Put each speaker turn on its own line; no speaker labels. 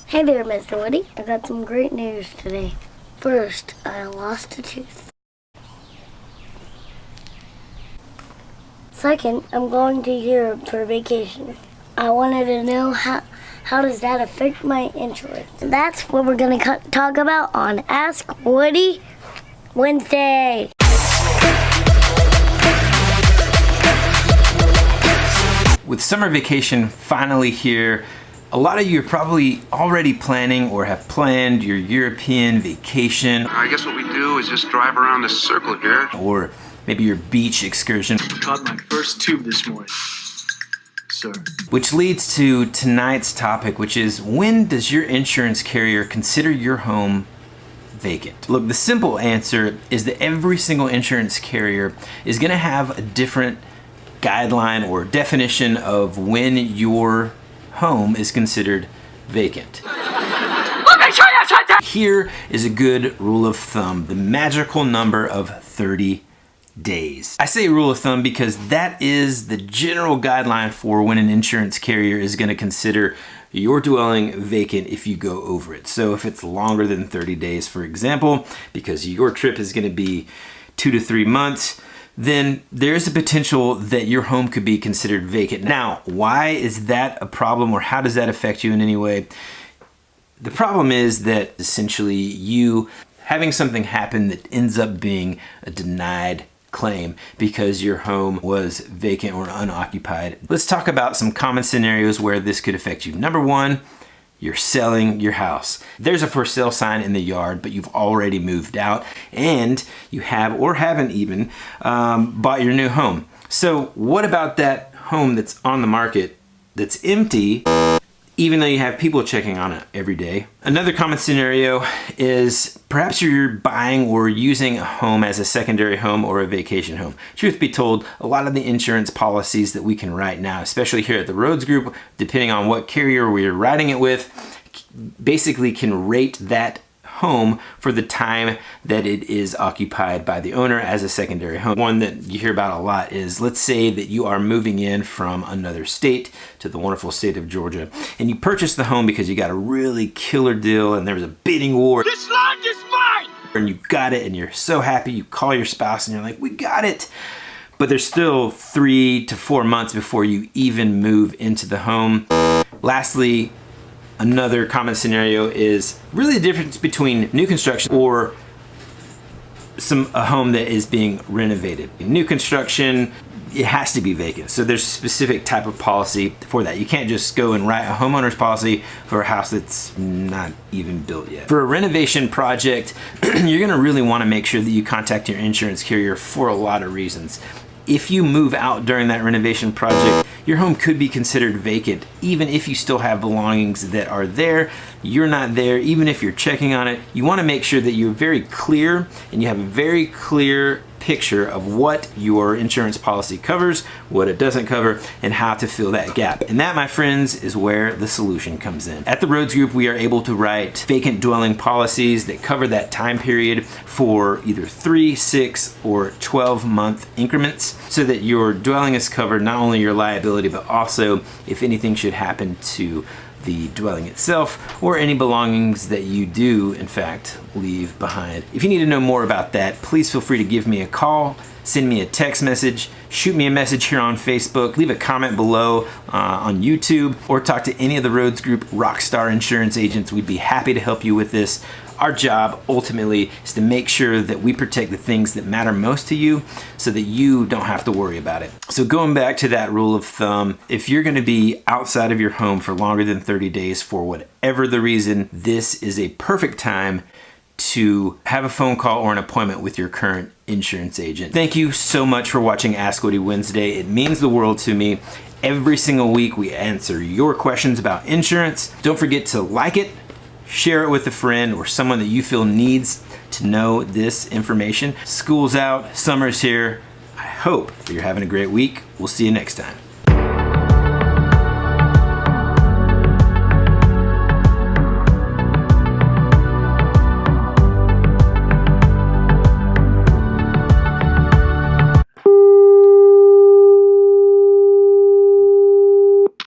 Hey there, Mr. Woody. I got some great news today. First, I lost a tooth. Second, I'm going to Europe for vacation. I wanted to know how does that affect my insurance? That's what we're going to talk about on Ask Woody Wednesday.
With summer vacation finally here, a lot of you are probably already planning or have planned your European vacation.
I guess what we do is just drive around this circle here.
Or maybe your beach excursion.
Caught my first tube this morning, sir.
Which leads to tonight's topic, which is when does your insurance carrier consider your home vacant? Look, the simple answer is that every single insurance carrier is going to have a different guideline or definition of when your home is considered vacant. Here is a good rule of thumb, the magical number of 30 days. I say rule of thumb because that is the general guideline for when an insurance carrier is going to consider your dwelling vacant if you go over it. So if it's longer than 30 days, for example, because your trip is going to be 2 to 3 months, then there's a potential that your home could be considered vacant. Now, why is that a problem, or how does that affect you in any way? The problem is that essentially you having something happen that ends up being a denied claim because your home was vacant or unoccupied. Let's talk about some common scenarios where this could affect you. Number one, you're selling your house. There's a for sale sign in the yard, but you've already moved out and you have or haven't even bought your new home. So what about that home that's on the market that's empty, even though you have people checking on it every day? Another common scenario is perhaps you're buying or using a home as a secondary home or a vacation home. Truth be told, a lot of the insurance policies that we can write now, especially here at the Rhoads Group, depending on what carrier we're writing it with, basically can rate that home for the time that it is occupied by the owner as a secondary home. One that you hear about a lot is, let's say that you are moving in from another state to the wonderful state of Georgia, and you purchased the home because you got a really killer deal and there was a bidding war.
This land is mine!
And you got it and you're so happy, you call your spouse and you're like, we got it. But there's still 3 to 4 months before you even move into the home. Lastly, another common scenario is really the difference between new construction or a home that is being renovated. New construction, it has to be vacant. So there's a specific type of policy for that. You can't just go and write a homeowner's policy for a house that's not even built yet. For a renovation project, you're gonna really wanna make sure that you contact your insurance carrier for a lot of reasons. If you move out during that renovation project, your home could be considered vacant, even if you still have belongings that are there. You're not there, even if you're checking on it. You want to make sure that you're very clear and you have a very clear picture of what your insurance policy covers, what it doesn't cover, and how to fill that gap. And that, my friends, is where the solution comes in. At the Rhoads Group, we are able to write vacant dwelling policies that cover that time period for either 3, 6, or 12-month increments, so that your dwelling is covered, not only your liability, but also if anything should happen to the dwelling itself or any belongings that you do in fact leave behind. If you need to know more about that, please feel free to give me a call, send me a text message, shoot me a message here on Facebook, leave a comment below on YouTube, or talk to any of the Rhoads Group Rockstar Insurance agents. We'd be happy to help you with this. Our job ultimately is to make sure that we protect the things that matter most to you so that you don't have to worry about it. So going back to that rule of thumb, if you're gonna be outside of your home for longer than 30 days for whatever the reason, this is a perfect time to have a phone call or an appointment with your current insurance agent. Thank you so much for watching Ask Woody Wednesday. It means the world to me. Every single week we answer your questions about insurance. Don't forget to like it, share it with a friend or someone that you feel needs to know this information. School's out, summer's here. I hope that you're having a great week. We'll see you next time.